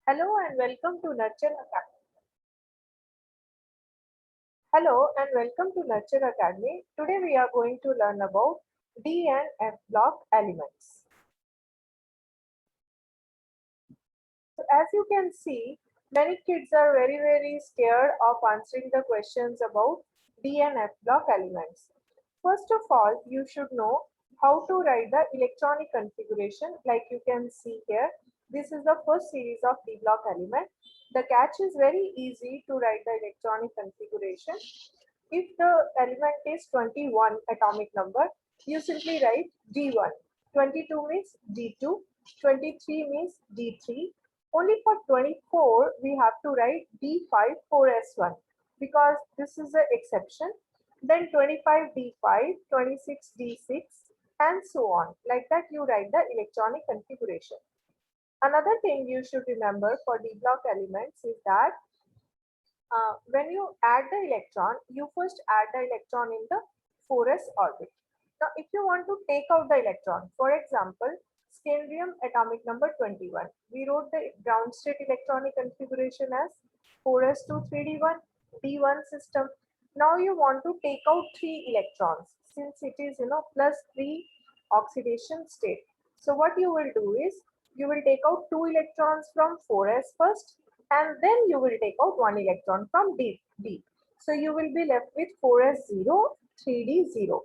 Hello and welcome to Nurture Academy. Hello and welcome to Nurture Academy. Today we are going to learn about D and F block elements. So as you can see, many kids are very scared of answering the questions about D and F block elements. First of all, you should know how to write the electronic configuration. Like you can see here, this is the first series of D block element. The catch is very easy to write the electronic configuration. If the element is 21 atomic number, you simply write D1. 22 means D2. 23 means D3. Only for 24, we have to write D5 4S1 because this is an exception. Then 25 D5, 26 D6, and so on. Like that, you write the electronic configuration. Another thing you should remember for D block elements is that when you add the electron, you first add the electron in the 4s orbit. Now, if you want to take out the electron, for example, scandium atomic number 21, we wrote the ground state electronic configuration as 4s2 3d1 d1 system. Now you want to take out 3 electrons since it is plus 3 oxidation state. So what you will do is you will take out 2 electrons from 4s first, and then you will take out 1 electron from D. So you will be left with 4s0 3d0.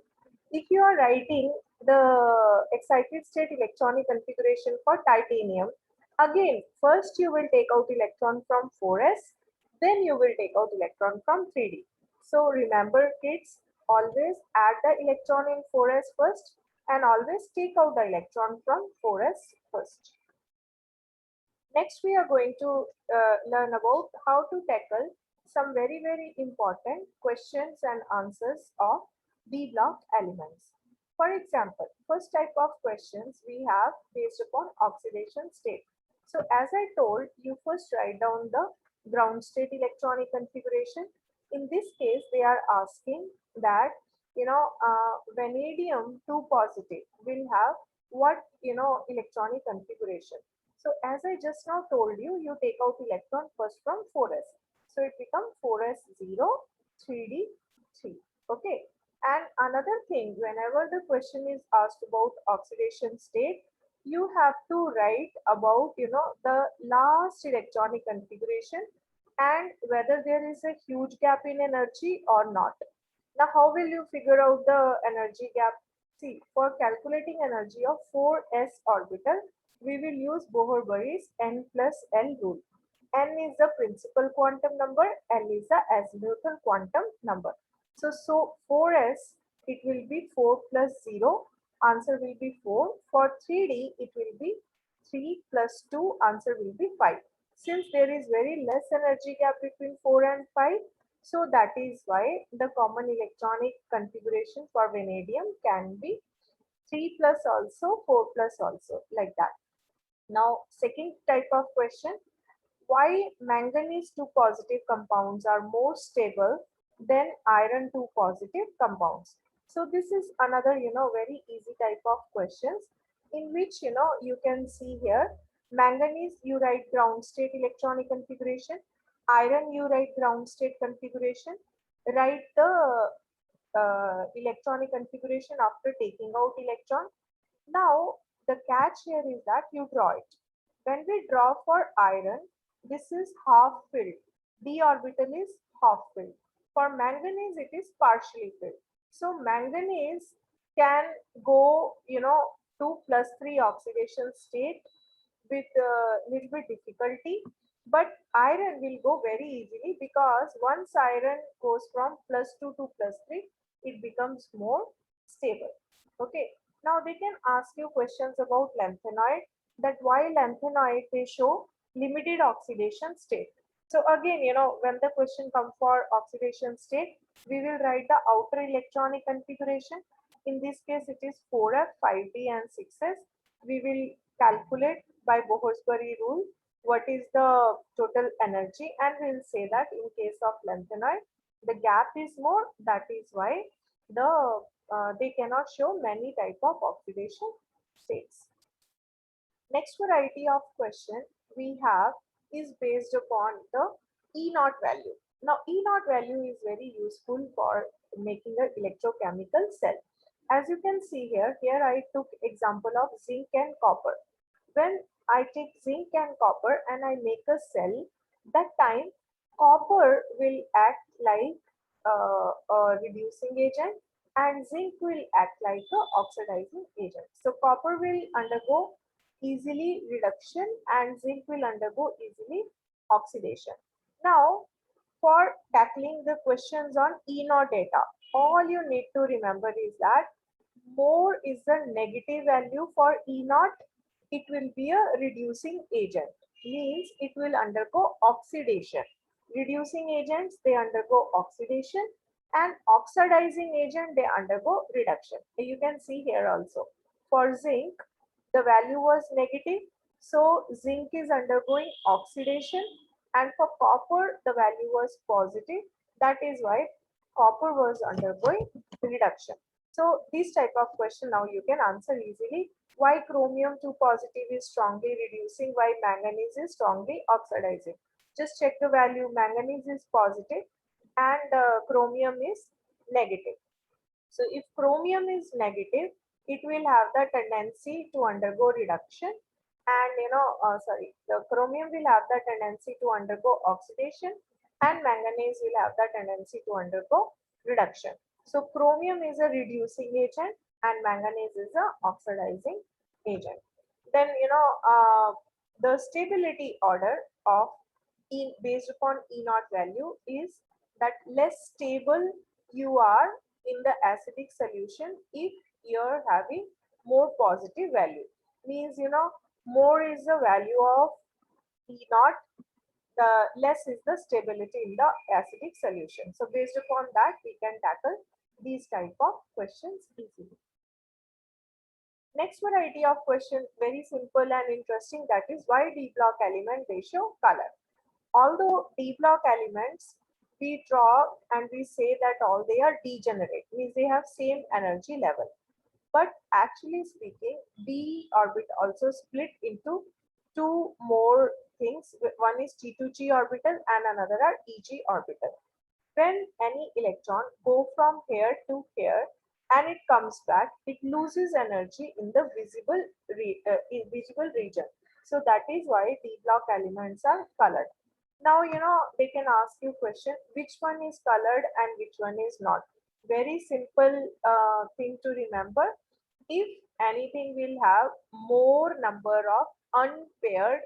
If you are writing the excited state electronic configuration for titanium, again first you will take out electron from 4s, then you will take out electron from 3d. So remember kids, always add the electron in 4s first and always take out the electron from 4s first. Next, we are going to learn about how to tackle some very important questions and answers of D block elements. For example, first type of questions we have based upon oxidation state. So as I told, you first write down the ground state electronic configuration. In this case, they are asking that, vanadium 2 positive will have what, electronic configuration. So as I just now told you, you take out electron first from 4s. So it becomes 4s0, 3d3. Okay. And another thing, whenever the question is asked about oxidation state, you have to write about, the last electronic configuration and whether there is a huge gap in energy or not. Now, how will you figure out the energy gap? See, for calculating energy of 4s orbital, we will use Bohr-Bury's n plus L rule. N is the principal quantum number, L is the azimuthal quantum number. So 4s, it will be 4 plus 0, answer will be 4. For 3d, it will be 3 plus 2, answer will be 5. Since there is very less energy gap between 4 and 5, so that is why the common electronic configuration for vanadium can be 3 plus also, 4 plus also, like that. Now, second type of question, why manganese 2 positive compounds are more stable than iron 2 positive compounds? So this is another, very easy type of questions in which, you can see here, manganese, you write ground state electronic configuration, iron, you write ground state configuration, write the electronic configuration after taking out electron. Now, the catch here is that you draw it. When we draw for iron, this is half filled. D orbital is half filled. For manganese, it is partially filled. So manganese can go, to plus 3 oxidation state with a little bit difficulty. But iron will go very easily because once iron goes from plus 2 to plus 3, it becomes more stable. Okay. Now they can ask you questions about lanthanoid, that why lanthanoid they show limited oxidation state. So again, when the question comes for oxidation state, we will write the outer electronic configuration. In this case, it is 4f, 5d and 6s. We will calculate by Bohr-Bury rule what is the total energy, and we will say that in case of lanthanoid, the gap is more, that is why they cannot show many type of oxidation states. Next variety of question we have is based upon the E naught value. Now E naught value is very useful for making an electrochemical cell. As you can see here, I took example of zinc and copper. When I take zinc and copper and I make a cell, that time copper will act like a reducing agent and zinc will act like a oxidizing agent. So copper will undergo easily reduction and zinc will undergo easily oxidation. Now, for tackling the questions on E naught data, all you need to remember is that more is the negative value for E naught, it will be a reducing agent. Means it will undergo oxidation. Reducing agents, they undergo oxidation, and oxidizing agent, they undergo reduction. You can see here also. For zinc, the value was negative, so zinc is undergoing oxidation, and for copper, the value was positive. That is why copper was undergoing reduction. So this type of question now you can answer easily. Why chromium 2 positive is strongly reducing, why manganese is strongly oxidizing. Just check the value, manganese is positive and chromium is negative. So if chromium is negative, it will have the tendency to undergo reduction, and the chromium will have the tendency to undergo oxidation and manganese will have the tendency to undergo reduction. So chromium is a reducing agent and manganese is a oxidizing agent. Then the stability order of E based upon E naught value is that less stable you are in the acidic solution if you're having more positive value. Means more is the value of E naught, the less is the stability in the acidic solution. So based upon that, we can tackle these type of questions easily. Next variety of question, very simple and interesting, that is why D block element they show color. Although D block elements we draw and we say that all they are degenerate, means they have same energy level. But actually speaking, D orbit also split into two more things. One is T2G orbital and another are EG orbital. When any electron go from here to here and it comes back, it loses energy in the visible region. So that is why D block elements are colored. Now they can ask you question, which one is colored and which one is not. Very simple thing to remember. If anything will have more number of unpaired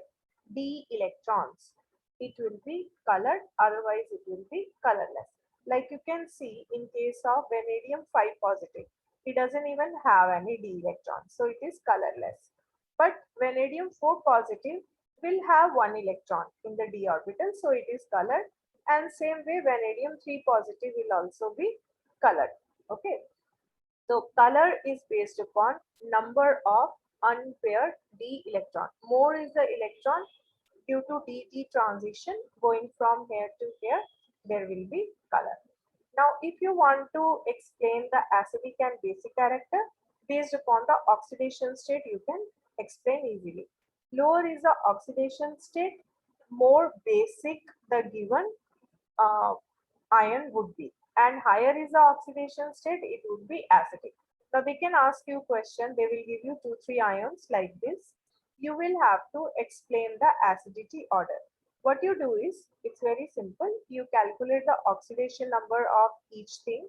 d electrons, it will be colored, otherwise it will be colorless. Like you can see in case of vanadium 5 positive, it doesn't even have any d electrons, so it is colorless. But vanadium 4 positive will have one electron in the d orbital, so it is colored, and same way vanadium 3 positive will also be colored. Okay, so color is based upon number of unpaired d electron. More is the electron, due to dt transition going from here to here, there will be color. Now if you want to explain the acidic and basic character based upon the oxidation state, you can explain easily. Lower is the oxidation state, more basic the given uh, ion would be, and higher is the oxidation state, it would be acidic. Now they can ask you question, they will give you 2-3 ions like this. You will have to explain the acidity order. What you do is, it's very simple. You calculate the oxidation number of each thing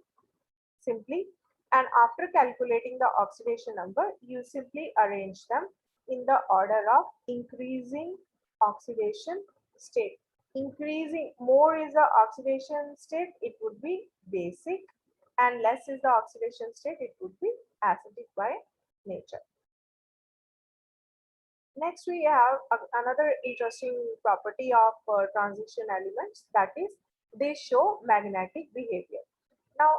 simply, and after calculating the oxidation number, you simply arrange them in the order of increasing oxidation state. Increasing, more is the oxidation state, it would be basic, and less is the oxidation state, it would be acidic by nature. Next, we have another interesting property of transition elements, that is they show magnetic behavior. Now,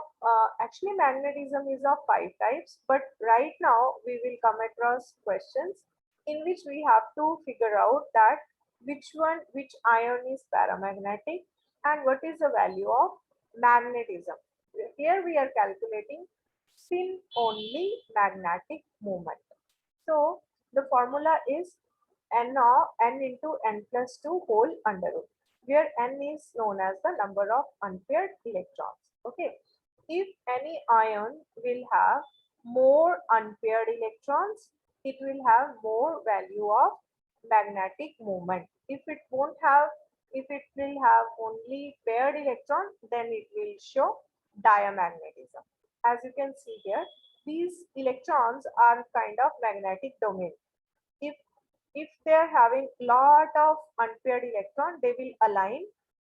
actually magnetism is of 5 types, but right now we will come across questions in which we have to figure out that which ion is paramagnetic and what is the value of magnetism. Here we are calculating spin only magnetic moment. So the formula is n into n plus 2 whole under root, where n is known as the number of unpaired electrons. Okay. If any ion will have more unpaired electrons, it will have more value of magnetic moment. If it will have only paired electron, then it will show diamagnetism. As you can see here, these electrons are kind of magnetic domain. If they are having lot of unpaired electron, they will align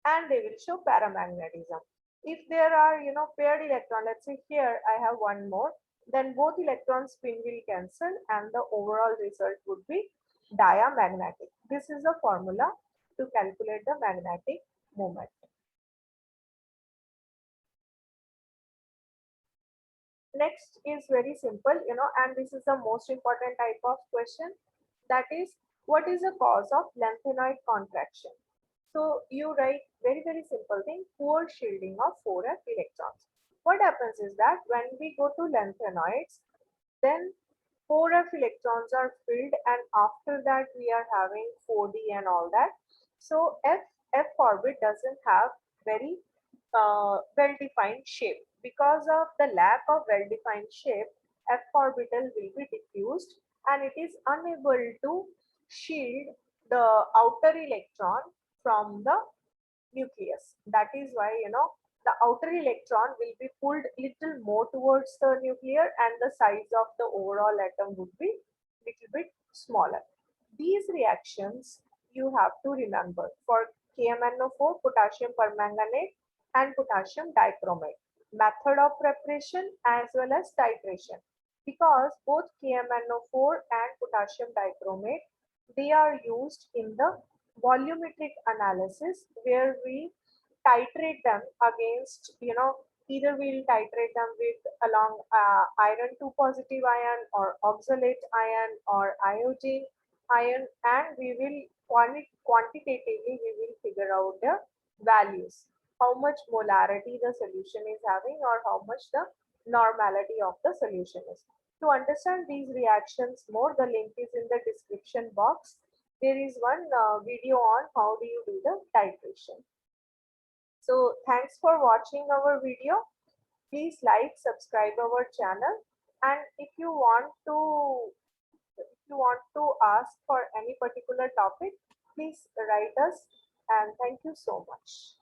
and they will show paramagnetism. If there are paired electron, let's say here I have one more, then both electron spin will cancel and the overall result would be diamagnetic. This is the formula to calculate the magnetic moment. Next is very simple, and this is the most important type of question. That is, what is the cause of lengthenoid contraction? So you write very simple thing, poor shielding of 4f electrons. What happens is that when we go to lengthenoids, then 4f electrons are filled, and after that we are having 4d and all that. So f orbit doesn't have very well-defined shape. Because of the lack of well-defined shape, f orbital will be diffused and it is unable to shield the outer electron from the nucleus. That is why the outer electron will be pulled little more towards the nuclear and the size of the overall atom would be little bit smaller. These reactions you have to remember for KMnO4, potassium permanganate and potassium dichromate. Method of preparation as well as titration. Because both KMnO4 and potassium dichromate, they are used in the volumetric analysis where we titrate them against, either we'll titrate them with along iron 2 positive ion or oxalate ion or iodine ion, and we will quantitatively we will figure out the values, how much molarity the solution is having or how much the normality of the solution is. To understand these reactions more, the link is in the description box. There is one video on how do you do the titration. So thanks for watching our video. Please like, subscribe our channel, and if you want to ask for any particular topic, please write us, and thank you so much.